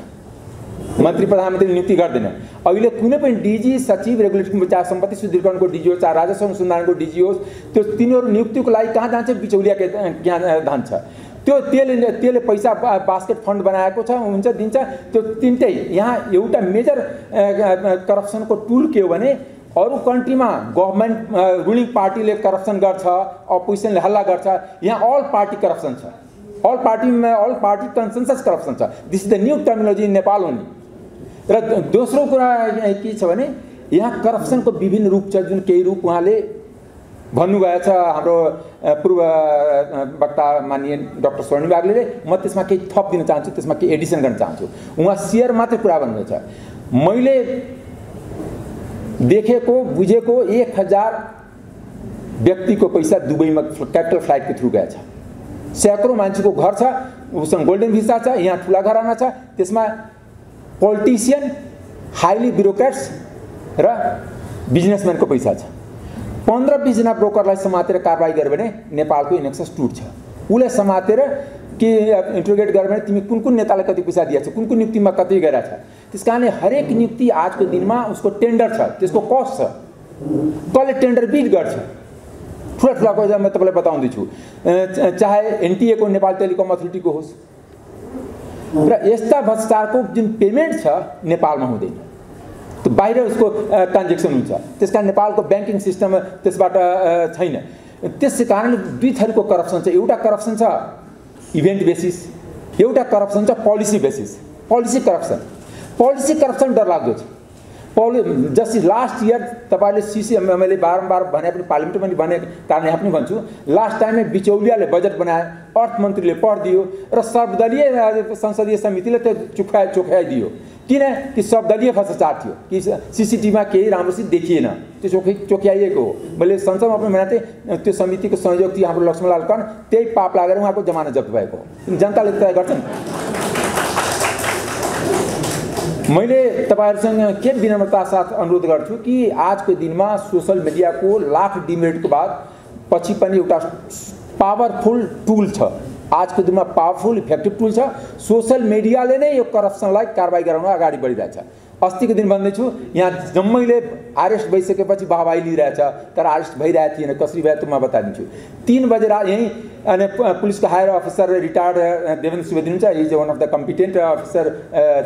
मन्त्री प्रधानमन्त्रीले नियुक्ति गर्दैन। अहिले कुनै पनि डिजी सचिव रेगुलेटरी चाहे सम्पत्ति शुद्धिकरणको डिजी होस्, चाहे राजस्व अनुसन्धानको डिजी होस्, त्यो तिनीहरू नियुक्तिको लागि कहाँ जान्छ? बिचौलियाको यहाँ जान्छ। त्यसले पैसा बास्केट फन्ड बनाएको छ, हुन्छ दिन्छ। त्यो तिनटै यहाँ एउटा मेजर करप्सनको टुल के हो भने अरू कन्ट्रीमा गभर्मेन्ट रुलिङ पार्टीले करप्सन गर्छ, अपोजिसनले हल्ला गर्छ। यहाँ अल पार्टी करप्सन छ, अल पार्टी कन्सेन्सस करप्सन छ। This is the new terminology in Nepal only. र दोस्रो कुरा के छ भने यहाँ करप्सनको विभिन्न रूप छ, जुन केही रूप उहाँले भन्नुभएको छ हाम्रो पूर्व वक्ता माननीय डाक्टर स्वर्णिम बाग्लेले। म त्यसमा केही थप दिन चाहन्छु, त्यसमा केही एडिसन गर्न चाहन्छु। उहाँ सेयर मात्र कुरा भन्नुहुन्छ। मैले देखेको बुझेको 1000 व्यक्तिको पैसा दुबईमा क्यापिटल फ्लाइटको थ्रु गएछ। सैकड़ों मान्छेको घर छ, उसँग गोल्डन भिसा छ, यहाँ ठुला घराना छ, त्यसमा पोलिटिसियन, हाइली ब्युरोक्रेट्स र बिजनेसम्यानको पैसा छ। 15-20 जना ब्रोकरलाई समातेर कारबाही गर्यो भने नेपालको इनेक्सस टुट्छ। उसले समातेर के इन्ट्रोगेट गर्यो भने तिमी कुन नेतालाई कति पैसा दिएछ, कुन नियुक्तिमा कति गरेछ। त्यसकारणले हरेक नियुक्ति आजको दिनमा उसको टेन्डर छ, त्यसको कस्ट छ, कसले टेन्डर बिड गर्छ। ठुला पैसा म तपाईँलाई बताउँदैछु, चाहे एनटिएको नेपाल टेलिकम अथोरिटीको होस्। र यस्ता भ्रष्टाचारको जुन पेमेन्ट छ नेपालमा हुँदैन, त्यो बाहिर उसको ट्रान्जेक्सन हुन्छ। त्यसकारण नेपालको ब्याङ्किङ सिस्टम त्यसबाट छैन। त्यसै कारणले दुई थरीको करप्सन छ। एउटा करप्सन छ इभेन्ट बेसिस, एउटा करप्सन छ policy basis, policy corruption. Policy corruption डरलाग्दो छ। जस्तै लास्ट इयर तपाईले सीसी मैले बारम्बार भने पनि पार्लियामेन्टमा पनि भने कारण यहाँ पनि भन्छु, लास्ट टाइममा बिचौलियाले बजेट बनाए, अर्थमन्त्रीले पढिदियो र सर्वदलीय संसदीय समितिले त्यो चोख्याइदियो। किन कि सर्वदलीय भ्रष्टाचार थियो कि सीसीटीभीमा केही राम्रोसित देखिएन, त्यो चोख्याइएको हो। मैले संसदमा पनि भनेको थिएँ त्यो समितिको संयोजक थियो हाम्रो लक्ष्मणलाल कर्ण, त्यही पाप लागेर उहाँको जमानत जफ्त भएको हो। जनताले तय गर्छन्। मैले तपाईँहरूसँग के विनम्रता साथ अनुरोध गर्छु कि आजको दिनमा सोशल मिडियाको लाख डिमेरिटको बाद पछि पनि एउटा पावरफुल टुल छ। आजको दिनमा पावरफुल इफेक्टिभ टुल छ। सोशल मिडियाले नै यो करप्सनलाई कारबाही गराउन अगाडि बढिरहेछ। अस्तिको दिन भन्दैछु, यहाँ जम्मैले अरेस्ट भइसकेपछि वाहवाही लिइरहेछ, तर अरेस्ट भइरहेको थिएन। कसरी भयो त्यो म बताइदिन्छु। 3 बजे यहीँ अनि पुलिसको higher officer retired Devendra Subedi हुन्छ, is one of the competent officer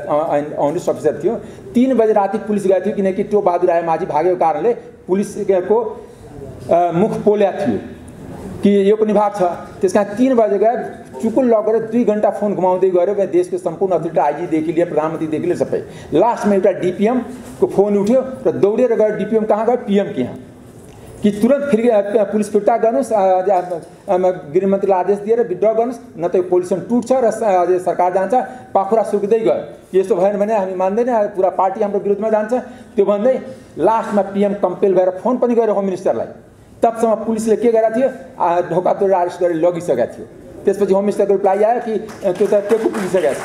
honest officer थियो। 3 बजे राति पुलिस गएको थियो, किनकि त्यो बहादुर राय माझी भागेको कारणले पुलिसको मुख पोल्या थियो कि यो पनि भाग छ। त्यस कारण 3 बजे गए, चुकुल लगेर 2 घण्टा फोन घुमाउँदै गयो। देशको सम्पूर्ण अथोरिटी आइजीदेखि लिएर प्रधानमन्त्रीदेखि लिएर सबै। लास्टमा एउटा डिपिएमको फोन उठ्यो र दौडेर गयो। डिपिएम कहाँ गयो? पीएम के यहाँ। कि तुरन्त फेरि पुलिस फिर्ता गर्नुहोस्, गृहमन्त्रीले आदेश दिएर विड्र गर्नुहोस्, न त यो पोजिसन टुट्छ र सरकार जान्छ। पाखुरा सुक्दै गयो। यस्तो भएन भने हामी मान्दैन, पुरा पार्टी हाम्रो विरुद्धमा जान्छ। त्यो भन्दै लास्टमा पीएम कम्पेल भएर फोन पनि गऱ्यो होम मिनिस्टरलाई। तबसम्म पुलिसले के गरेको थियो? ढोका तोडेर अरेस्ट गरेर लगिसकेको थियो। त्यसपछि होम मिनिस्टरको रिप्लाई आयो कि त्यो त टेकु पुगिसकेको छ,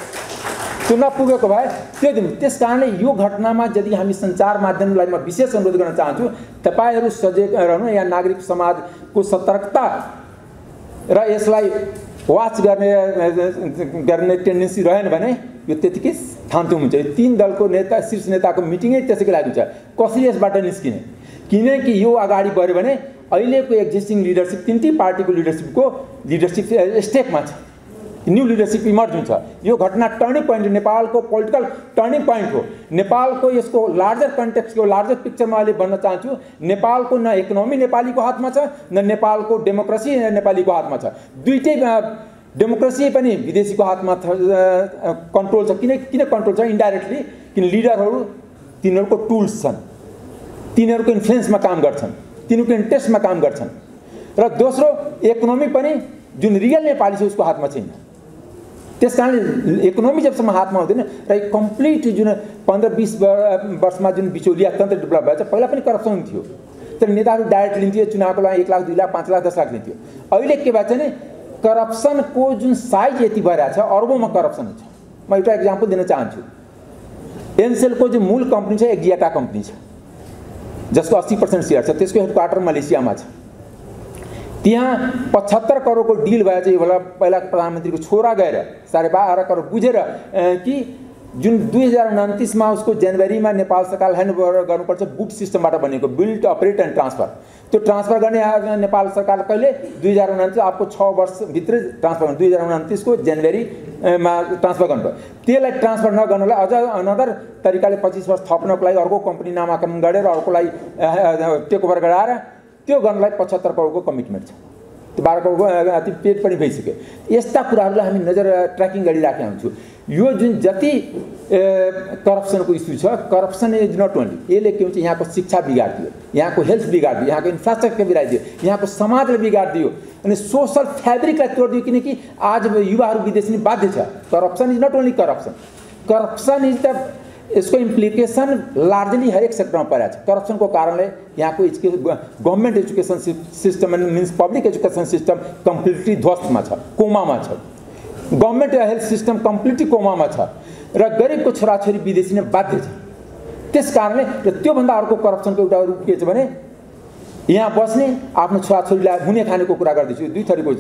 त्यो नपुगेको भए त्यो दिन। त्यस कारणले यो घटनामा यदि हामी सञ्चार माध्यमलाई म विशेष अनुरोध गर्न चाहन्छु, तपाईहरू सजग रहनु। यहाँ नागरिक समाजको सतर्कता र यसलाई वाच गर्ने टेन्डेन्सी रहेन भने यो त्यतिकै थाम्थुम हुन्छ। यो 3 दलको नेता, शीर्ष नेताको मिटिङै त्यसैको लागि हुन्छ। कसरी यसबाट निस्किने? किनकि यो अगाडि बढ्यो भने अहिलेको एक्जिस्टिङ लिडरसिप, 3 पार्टीको लिडरसिप स्टेकमा छ। न्यू लिडरसिप इमर्ज हुन्छ। यो घटना टर्निङ पोइन्ट, नेपालको पोलिटिकल टर्निङ पोइन्ट हो। नेपालको यसको लार्जर कन्टेक्स्टको लार्जर पिक्चरमा अहिले भन्न चाहन्छु, नेपालको न इकोनोमी नेपालीको हातमा छ, न नेपालको डेमोक्रेसी नेपालीको हातमा छ। दुईटै डेमोक्रेसी पनि विदेशीको हातमा कन्ट्रोल छ। किन कन्ट्रोल छ? इन्डाइरेक्टली। किन लिडरहरू तिनीहरूको टुल्स छन्, तिनीहरूको इन्फ्लुएन्समा काम गर्छन्, तिनीहरूको इन्ट्रेस्टमा काम गर्छन्। र दोस्रो, इकोनोमी पनि जुन रियल नेपाली छ उसको हातमा छैन। त्यस कारणले इकोनोमी जबसम्म हातमा हुँदैन र कम्प्लिट जुन 15-20 वर्षमा जुन बिचौलिया तन्त्र डेभलप भएको छ, पहिला पनि करप्सन थियो, तर नेताहरू डाइरेक्ट लिन्थ्यो। चुनावको लागि 1 लाख, 2 लाख, 5 लाख, 10 लाख लिन्थ्यो। अहिले के भएको छ भने करप्सनको जुन साइज यति भइरहेको छ, अरबौँमा करप्सन हुन्छ। म एउटा इक्जाम्पल दिन चाहन्छु। एनसेलको जो मूल कम्पनी छ एक्जियाटा कम्पनी छ, जसको 80% सेयर छ। त्यसको हेडक्वार्टर मलेसियामा छ। त्यहाँ 75 करोडको डिल भए चाहिँ बेला पहिला प्रधानमन्त्रीको छोरा गएर 12.5 करोड बुझेर कि जुन 2029 मा उसको जनवरीमा नेपाल सरकार ह्यान्डओभर गर्नुपर्छ बुट सिस्टमबाट बनेको बिल्ड अपरेट एन्ड ट्रान्सफर। त्यो ट्रान्सफर गर्ने नेपाल सरकार कहिले 2029 आपको 6 वर्षभित्रै ट्रान्सफर गर्नु, 2029 को जनवरीमा ट्रान्सफर गर्नु। त्यसलाई ट्रान्सफर नगर्नलाई अझ अनदर तरिकाले 25 वर्ष थप्नको लागि अर्को कम्पनी नामाकरण गरेर अर्कोलाई टेक ओभर गराएर त्यो गर्नलाई 75 करोडको कमिटमेन्ट छ। त्यो 12 करोडको अति पेड पनि भइसक्यो। यस्ता कुराहरूलाई हामी नजर ट्र्याकिङ गरिराखेका हुन्छौँ। यो जुन जति करप्सनको इस्यु छ, करप्सन इज नट ओन्ली, यसले के हुन्छ यहाँको शिक्षा बिगाडिदियो, यहाँको हेल्थ बिगाडिदियो, यहाँको इन्फ्रास्ट्रक्चर बिगाडिदियो, यहाँको समाजलाई बिगाडिदियो अनि सोसल फ्याब्रिकलाई तोडिदियो। किनकि आज युवाहरू विदेश नि बाध्य छ। Corruption is not only corruption, corruption is the यसको इम्प्लिकेसन लार्जली हरेक सेक्टरमा परेको छ। करप्सनको कारणले यहाँको government education system means public education system completely ध्वस्तमा छ, कोमामा छ। गभर्मेन्ट हेल्थ सिस्टम कम्प्लिटली कोमामा छ र गरिबको छोराछोरी विदेशी नै बाध्य छ। त्यस कारणले र त्योभन्दा अर्को करप्सनको एउटा रूप के छ भने यहाँ बस्ने आफ्नो छोराछोरीलाई हुने खानेको कुरा गर्दैछु। 2 थरीको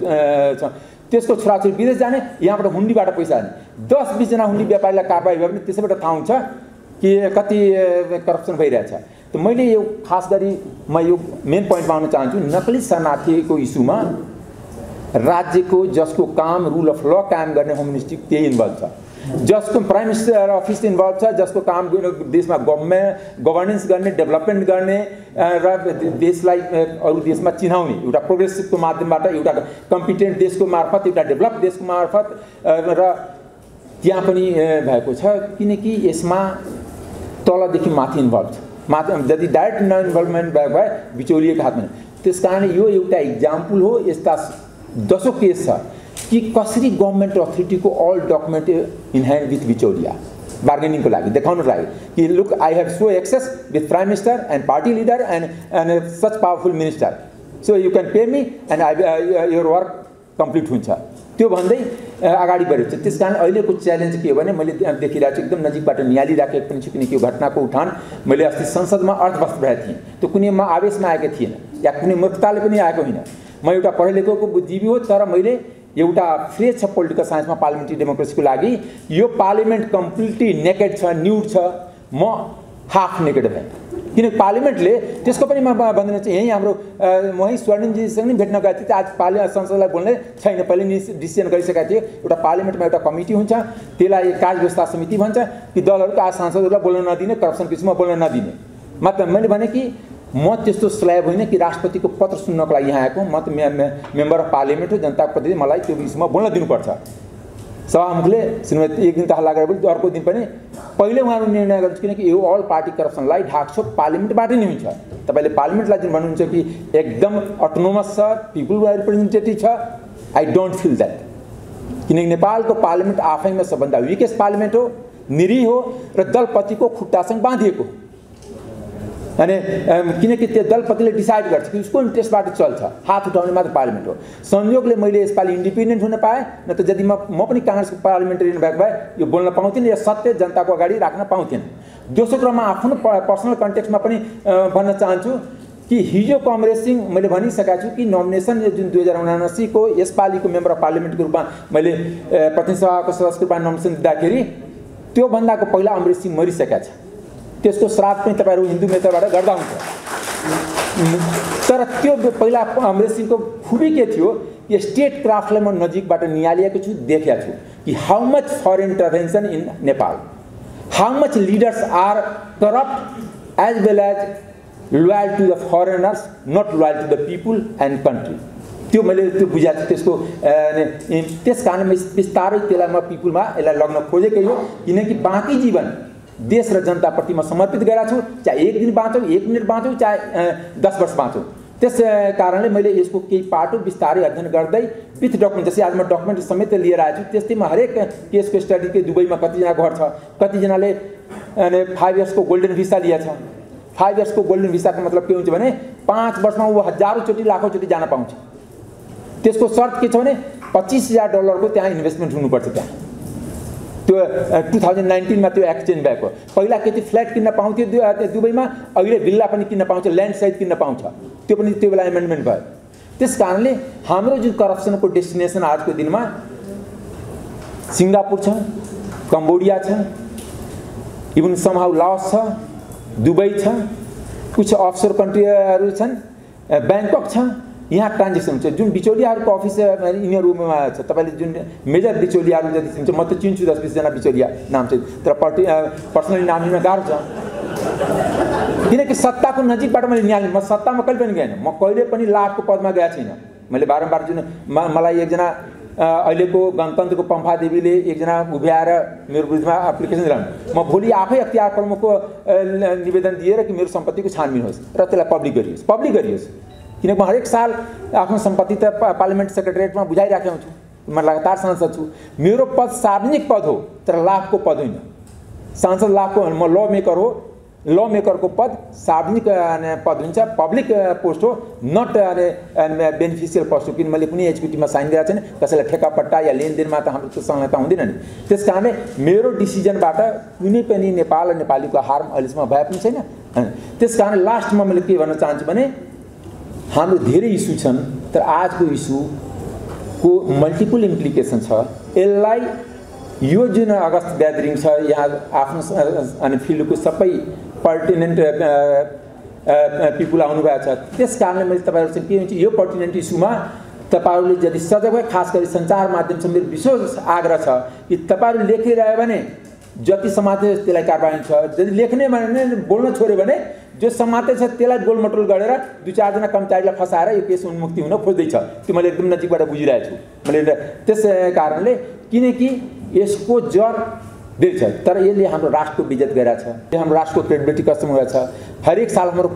छ। त्यसको छोराछोरी विदेश जाने, यहाँबाट हुन्डीबाट पैसा आने। 10-20 जना हुन्डी व्यापारीलाई कारबाही भयो भने त्यसैबाट थाहा हुन्छ कि कति करप्सन भइरहेछ। त मैले यो खास गरी म यो मेन पोइन्टमा आउन चाहन्छु। नक्कली शरणार्थीको इस्युमा राज्यको जसको काम रुल अफ ल कायम गर्ने होम मिनिस्ट्री त्यही इन्भल्भ छ, जसको प्राइम मिनिस्टर अफिस इन्भल्भ छ, जसको काम देशमा गभर्नेन्स गर्ने, डेभलपमेन्ट गर्ने र देशलाई अरू देशमा चिनाउने एउटा प्रोग्रेसिभको माध्यमबाट, एउटा कम्पिटेन्ट देशको मार्फत, एउटा डेभलप देशको मार्फत र त्यहाँ पनि भएको छ, किनकि यसमा तलदेखि माथि इन्भल्भ छ। माथि यदि डाइरेक्ट इन्भल्भमेन्ट भएको भए बिचौलिएको हातमा। त्यस कारण यो एउटा इक्जाम्पल हो। यस्ता दसौँ केस छ कि कसरी गभर्मेन्ट अथोरिटीको all document in hand with बिचौलिया बार्गेनिङको लागि देखाउनको लागि कि look I have so access with prime minister and party leader and such powerful minister, so you can pay me and I your work complete हुन्छ। त्यो भन्दै अगाडि बढेको छ। त्यस कारण अहिलेको च्यालेन्ज के हो भने मैले देखिरहेको छु, एकदम नजिकबाट निहालिराखेको पनि छु, किनकि यो घटनाको उठान मैले अस्ति संसदमा अर्थबस्त भएको थिएँ। त्यो कुनैमा आवेशमा आएको थिएन या कुनै मूर्खताले पनि आएको होइन। म एउटा पढे लेखेको बुद्धिजीवी हो, तर मैले एउटा फ्रेज छ पोलिटिकल साइन्समा पार्लिमेन्ट्री डेमोक्रेसीको लागि। यो पार्लिमेन्ट कम्प्लिटली नेकेड छ, न्युड छ, म हाफ नेकेड भएँ। किनकि पार्लिमेन्टले त्यसको पनि म भन्दैन चाहिँ यहीँ हाम्रो वहीँ स्वर्णिमजीसँग पनि भेट्न गएको थिएँ। आज संसदलाई बोल्ने छैन, पहिले डिसिजन गरिसकेका थिए। एउटा पार्लिमेन्टमा एउटा कमिटी हुन्छ, त्यसलाई कार्य व्यवस्था समिति भन्छ कि दलहरूको आज सांसदहरूलाई बोल्न नदिने, करप्सन केसमा बोल्न नदिने। मतलब मैले भने कि म त्यस्तो स्ल्याब होइन कि राष्ट्रपतिको पत्र सुन्नको लागि यहाँ आएको। म त मेम्बर अफ पार्लिमेन्ट हो, जनताको प्रतिनिधि, मलाई त्यो विषयमा बोल्न दिनुपर्छ। सभामुखले श्रीमती एक दिन त हल्ला गरेर पनि अर्को दिन पनि पहिले उहाँहरू निर्णय गर्नुहुन्छ, किनकि यो अल पार्टी करप्सनलाई ढाकछोप पार्लिमेन्टबाट नै हुन्छ। तपाईँले पार्लिमेन्टलाई जुन भन्नुहुन्छ कि एकदम अटोनोमस छ, पिपुल रिप्रेजेन्टेटिभ छ, आई डोन्ट फिल द्याट। किनकि नेपालको पार्लिमेन्ट आफैमा सबभन्दा विकेस्ट पार्लिमेन्ट हो, निरीह हो र दलपतिको खुट्टासँग बाँधिएको। अनि किनकि त्यो दलपतिले डिसाइड गर्छ कि उसको इन्ट्रेस्टबाट चल्छ, हात उठाउने मात्र पार्लिमेन्ट हो। संयोगले मैले यसपालि इन्डिपेन्डेन्ट हुन पाएँ, न त यदि म पनि काङ्ग्रेसको पार्लिमेन्टेरियन भएको भए यो बोल्न पाउँथेन या सत्य जनताको अगाडि राख्न पाउँथेन। दोस्रो क्रममा आफ्नो पर्सनल कन्टेक्स्टमा पनि भन्न चाहन्छु कि हिजो कमरेड सिंह मैले भनिसकेको छु कि नोमिनेसन जुन 2079 को यसपालिको मेम्बर अफ पार्लिमेन्टको रूपमा मैले प्रतिनिधि सभाको सदस्यको रूपमा नोमिनेसन दिँदाखेरि त्योभन्दाको पहिला अमरेश सिंह मरिसकेका छ। त्यसको श्राद्ध पनि तपाईँहरू हिन्दू मेथडबाट गर्दा हुन्छ। तर त्यो पहिला अमरेश सिंहको खुबी के थियो, यो स्टेट क्राफ्टलाई म नजिकबाट निहालिएको छु, देखेको छु कि how much foreign intervention in Nepal, how much leaders are corrupt as well as loyal to the foreigners, not loyal to the people and country. त्यो मैले त्यो बुझाएको छु। त्यसको त्यस कारण बिस्तारै त्यसलाई म पिपुलमा यसलाई लग्न खोजेकै हो, किनकि बाँकी जीवन देश र जनताप्रति म समर्पित गरेको छु। चाहे एक दिन बाँचौँ, एक मिनट बाँचौँ, चाहे 10 वर्ष बाँचौँ। त्यस कारणले मैले यसको केही पाटो बिस्तारै अध्ययन गर्दै विथ डकुमेन्ट, जस्तै आज म डकुमेन्ट समेत लिएर आएको छु, त्यस्तै म हरेक केसको स्टडी के दुबईमा कतिजना घर छ, कतिजनाले 5 इयर्सको गोल्डन भिसा लिएछ। 5 इयर्सको गोल्डन भिसाको मतलब के हुन्छ भने 5 वर्षमा ऊ हजारौँचोटि लाखौँचोटि जान पाउँछ। त्यसको शर्त के छ भने $25,000 त्यहाँ इन्भेस्टमेन्ट हुनुपर्छ। त्यहाँ त्यो 2019 त्यो एक्सचेन्ज भएको। पहिला के थियो, फ्ल्याट किन्न पाउँथ्यो दुबईमा, अहिले विल्ला पनि किन्न पाउँछ, ल्यान्ड सहित किन्न पाउँछ। त्यो पनि त्यो बेला एमेन्डमेन्ट भयो। त्यस कारणले हाम्रो जुन करप्सनको डेस्टिनेसन आजको दिनमा सिङ्गापुर छ, कम्बोडिया छ, इभन समहाउ लाओस छ, दुबई छ, कुछ अफसोर कन्ट्रीहरू छन्, ब्याङ्कक छ। यहाँ ट्रान्जेक्सन छ। जुन बिचौलियाहरूको अफिस यिनीहरूमा छ, तपाईँले जुन मेजर बिचौलियाहरू जति चिन्छ, म त चिन्छु 10-20जना बिचौलिया नाम चाहिँ, तर पर्सनली नाम लिन गाह्रो छ। किनकि सत्ताको नजिकबाट मैले निहालेँ। म सत्तामा कहिले पनि गएन, म कहिले पनि लाभको पदमा गएको छैन। मैले बारम्बार जुन मलाई एकजना अहिलेको गणतन्त्रको पम्फा देवीले एकजना उभ्याएर मेरो विरुद्धमा एप्लिकेसन दिलाउनु, म भोलि आफै अख्तियार प्रमुखको निवेदन दिएर कि मेरो सम्पत्तिको छानबिन होस् र त्यसलाई पब्लिक गरियोस्। किनकि म हरेक साल आफ्नो सम्पत्ति त पार्लिमेन्ट सेक्रेटरिएटमा बुझाइराखेको हुन्छु। म लगातार सांसद छु। मेरो पद सार्वजनिक पद हो, तर लाभको पद होइन। सांसद लाभको, म ल मेकर हो, ल मेकरको पद सार्वजनिक पद हुन्छ, पब्लिक पोस्ट हो, नट बेनिफिसियल पोस्ट हो। किन मैले कुनै एचपिटीमा साइन गरेको छैन, कसैलाई ठेकापट्टा या लेनदेनमा त हाम्रो त्यो संलग्नता हुँदैन नि। त्यस कारणले मेरो डिसिजनबाट कुनै पनि नेपाल र नेपालीको हार्म अहिलेसम्म भए पनि छैन। त्यस कारण लास्टमा मैले के भन्न चाहन्छु भने हाम्रो धेरै इस्यु छन्, तर आजको इस्युको मल्टिपल इम्प्लिकेसन छ। यसलाई यो जुन अगस्त ग्यादरिङ छ, यहाँ आफ्नो अनि फिल्डको सबै पर्टिनेन्ट पिपुल आउनुभएको छ। त्यस कारणले मैले तपाईँहरूसँग के हुन्छ, यो पर्टिनेन्ट इस्युमा तपाईँहरूले यदि सजग भए, खास गरी सञ्चार माध्यमसँग मेरो विशेष आग्रह छ कि तपाईँहरू लेखिरह्यो भने जति समाते त्यसलाई कारबाही छ, यदि लेख्ने भने बोल्न छोड्यो भने जो समाते छ त्यसलाई गोलमटोल गरेर 2-4 जना कर्मचारीलाई फसाएर यो केस उन्मुक्ति हुन खोज्दैछ। त्यो मैले एकदम नजिकबाट बुझिरहेको छु। मैले त्यस कारणले, किनकि यसको जर धेरै छ, तर यसले हाम्रो राष्ट्रको विजत गरेछ, हाम्रो राष्ट्रको क्रेडिबिलिटी कस्तो गरेछ। हरेक साल हाम्रो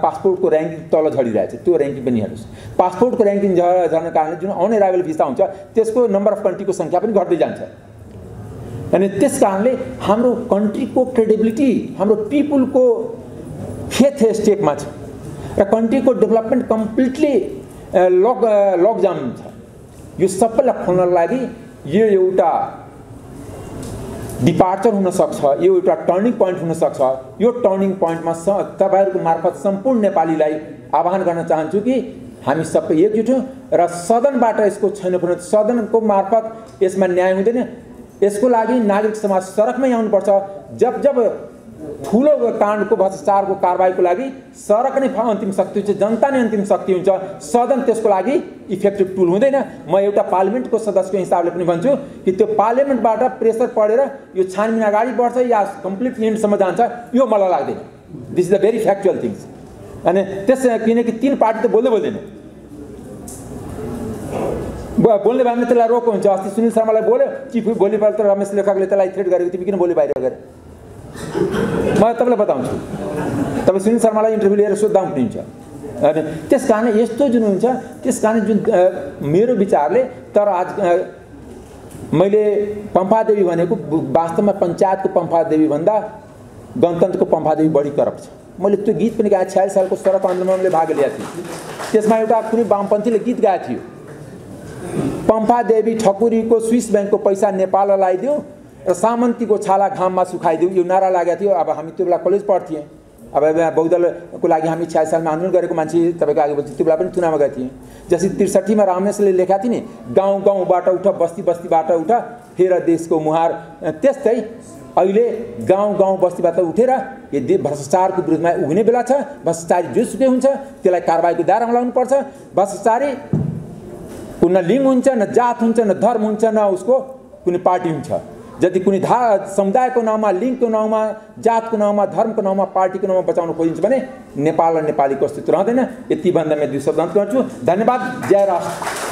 पासपोर्टको र्याङ्किङ तल झरिरहेछ, त्यो र्याङ्किङ पनि हेर्नुहोस्। पासपोर्टको र्याङ्किङ झर्ने कारणले जुन अनअराइभल भिसा हुन्छ त्यसको नम्बर अफ कन्ट्रीको सङ्ख्या पनि घट्दै जान्छ। अनि त्यस कारणले हाम्रो कन्ट्रीको क्रेडिबिलिटी, हाम्रो पिपुलको फेथ स्टेकमा छ र कन्ट्रीको डेभलपमेन्ट कम्प्लिटली लकडाउन छ। यो सबैलाई खोल्नको लागि यो एउटा डिपार्चर हुनसक्छ, यो एउटा टर्निङ पोइन्ट हुनसक्छ। यो टर्निङ पोइन्टमा तपाईँहरूको मार्फत सम्पूर्ण नेपालीलाई आह्वान गर्न चाहन्छु कि हामी सबै एकजुट हौँ र सदनबाट यसको छनौट, सदनको मार्फत यसमा न्याय हुँदैन। यसको लागि नागरिक समाज सडकमै आउनुपर्छ। जब जब ठुलो काण्डको भ्रष्टाचारको कारबाहीको लागि सडक नै अन्तिम शक्ति हुन्छ, जनता नै अन्तिम शक्ति हुन्छ, सदन त्यसको लागि इफेक्टिभ टुल हुँदैन। म एउटा पार्लिमेन्टको सदस्यको हिसाबले पनि भन्छु कि त्यो पार्लिमेन्टबाट प्रेसर पढेर यो छानबिन अगाडि बढ्छ या कम्प्लिट एन्डसम्म जान्छ, यो मलाई लाग्दैन। This is the very factual things. अनि त्यस किनकि 3 पार्टी त बोल्दैन, बोल्ने भए त्यसलाई रोक हुन्छ। अस्ति सुनिल शर्मालाई बोल्यो, चिफ भोलिपल्ट त रमेश लेखकले त्यसलाई थ्रेट गरेको, तिमी किन बोल्यो बाहिर गएर? म तपाईँलाई बताउँछु, तपाईँ सुनिल शर्मालाई इन्टरभ्यू लिएर सोद्धा हुन्छ। अनि त्यस कारण यस्तो जुन हुन्छ, त्यस कारण जुन मेरो विचारले, तर आज मैले पम्फादेवी भनेको वास्तवमा पञ्चायतको पम्फादेवी भन्दा गणतन्त्रको पम्फादेवी बढी करप्ट छ। मैले त्यो गीत पनि गाएँ, 46 सालको सडक आन्दोलनले भाग लिएको थिएँ। त्यसमा एउटा कुनै वामपन्थीले गीत गाएको थियो, पम्फादेवी ठकुरीको स्विस ब्याङ्कको पैसा नेपाललाई लगाइदियो र सामन्तीको छाला घाममा सुखाइदियो, यो नारा लागेको थियो। अब हामी त्यो बेला कलेज पढ्थ्यौँ। अब बहुदलको लागि हामी 46 सालमा आन्दोलन गरेको मान्छे तपाईँको आगे पछि त्यो बेला पनि चुनावमा गएको थिएँ। जस्तै 63 रामनेशले लेखेका थिए नि, गाउँ गाउँबाट उठ, बस्ती बस्तीबाट उठ, फेर देशको मुहार। त्यस्तै अहिले गाउँ गाउँ बस्तीबाट उठेर यदि भ्रष्टाचारको विरुद्धमा उभिने बेला छ। भ्रष्टाचारी जोसुकै हुन्छ त्यसलाई कारबाहीको दायरामा ल्याउनुपर्छ। भ्रष्टाचारी न लिङ्ग हुन्छ, न जात हुन्छ, न धर्म हुन्छ, न उसको कुनै पार्टी हुन्छ। यदि कुनै समुदायको नाउँमा, लिङ्गको नाउँमा, जातको नाउँमा, धर्मको नाउँमा, पार्टीको नाउँमा बचाउन खोजिन्छ भने नेपाल र नेपालीको अस्तित्व रहँदैन। यति भन्दा म 2 शब्द अन्त गर्छु। धन्यवाद। जय राष्ट्र।